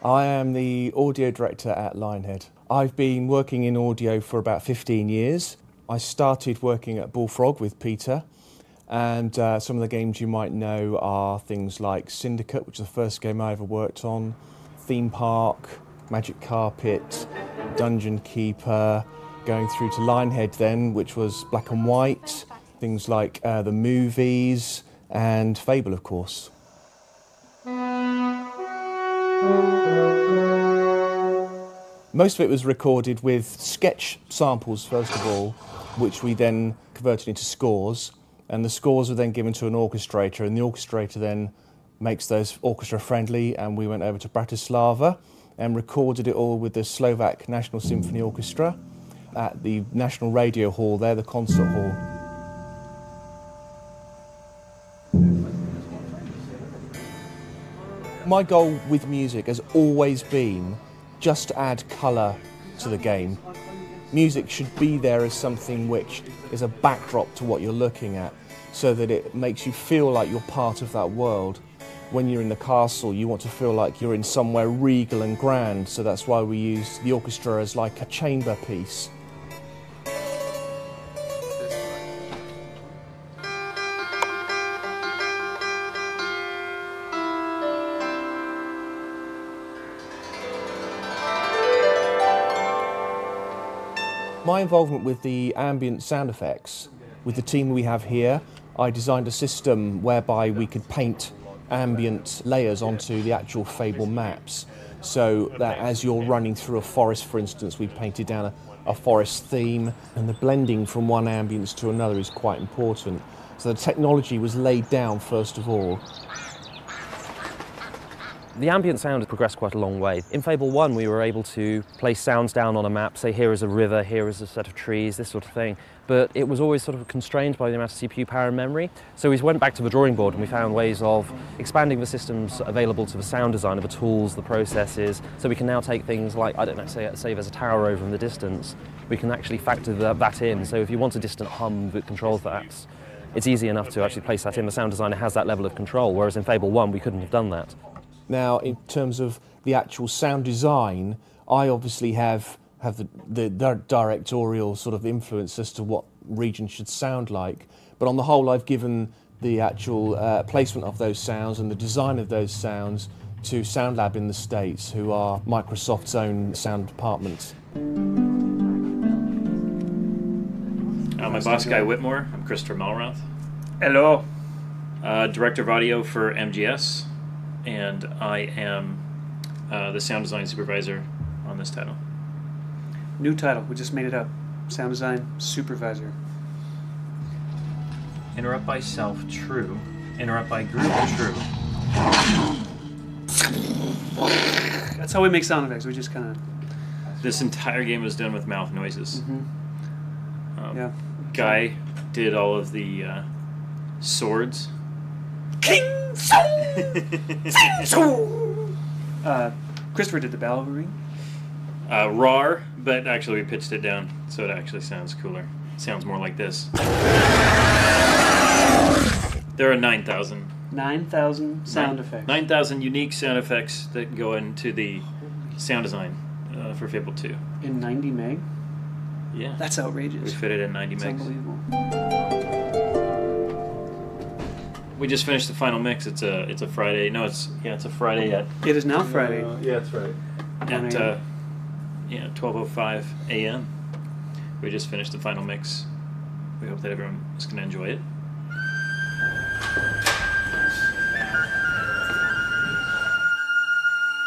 I am the audio director at Lionhead. I've been working in audio for about 15 years. I started working at Bullfrog with Peter, and some of the games you might know are things like Syndicate, which is the first game I ever worked on, Theme Park, Magic Carpet, Dungeon Keeper, going through to Lionhead then, which was black and white, things like the movies, and Fable, of course. Most of it was recorded with sketch samples, first of all, which we then converted into scores, and the scores were then given to an orchestrator, and the orchestrator then makes those orchestra friendly, and we went over to Bratislava and recorded it all with the Slovak National Symphony Orchestra at the National Radio Hall there, the concert hall. My goal with music has always been just to add colour to the game. Music should be there as something which is a backdrop to what you're looking at, so that it makes you feel like you're part of that world. When you're in the castle, you want to feel like you're in somewhere regal and grand, so that's why we use the orchestra as like a chamber piece. My involvement with the ambient sound effects, with the team we have here, I designed a system whereby we could paint ambient layers onto the actual Fable maps, so that as you're running through a forest, for instance, we painted down a forest theme, and the blending from one ambience to another is quite important. So the technology was laid down first of all. The ambient sound has progressed quite a long way. In Fable 1 we were able to place sounds down on a map, say here is a river, here is a set of trees, this sort of thing, but it was always sort of constrained by the amount of CPU power and memory. So we went back to the drawing board and we found ways of expanding the systems available to the sound designer, the tools, the processes, so we can now take things like, I don't know, say there's a tower over in the distance, we can actually factor that in. So if you want a distant hum that controls that, it's easy enough to actually place that in. The sound designer has that level of control, whereas in Fable 1 we couldn't have done that. Now, in terms of the actual sound design, I obviously have the directorial sort of influence as to what region should sound like, but on the whole I've given the actual placement of those sounds and the design of those sounds to Sound Lab in the States, who are Microsoft's own sound department. My boss, Guy Whitmore. I'm Christopher Malroth. Hello. Director of audio for MGS. And I am the sound design supervisor on this title. New title, we just made it up. Sound design supervisor. Interrupt by self, true. Interrupt by group, true. That's how we make sound effects, we just kind of... This entire game was done with mouth noises. Mm-hmm. Yeah. Guy did all of the swords. King! Christopher did the battle ring. RAR, but actually we pitched it down so it actually sounds cooler. It sounds more like this. There are 9,000. 9,000 sound effects. 9,000 unique sound effects that go into the sound design for Fable 2. In 90 meg? Yeah. That's outrageous. We fit it in 90 That's megs. unbelievable. We just finished the final mix. It's a Friday. No, it's a Friday at. It is now Friday. Yeah, that's right. At 12:05 a.m. We just finished the final mix. We hope that everyone is going to enjoy it.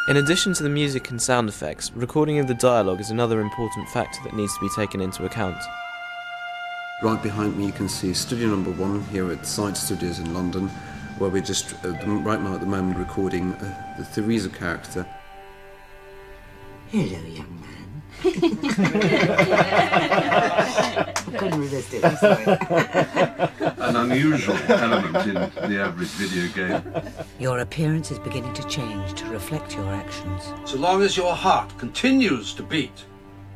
In addition to the music and sound effects, recording of the dialogue is another important factor that needs to be taken into account. Right behind me you can see studio number 1 here at Side Studios in London, where we're just right now at the moment recording the Theresa character. Hello, young man. I couldn't resist it, I'm sorry. An unusual element in the average video game. Your appearance is beginning to change to reflect your actions. So long as your heart continues to beat,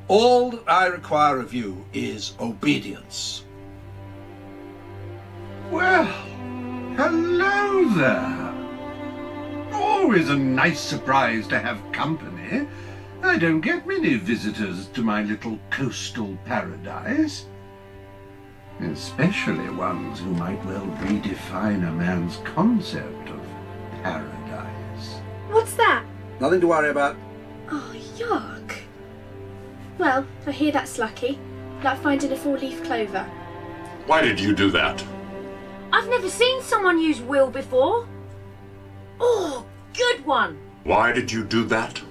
all that I require of you is obedience. Well, hello there. Always a nice surprise to have company. I don't get many visitors to my little coastal paradise. Especially ones who might well redefine a man's concept of paradise. What's that? Nothing to worry about. Oh, yuck. Well, I hear that's lucky. Like finding a four-leaf clover. Why did you do that? I've never seen someone use will before. Oh, good one. Why did you do that?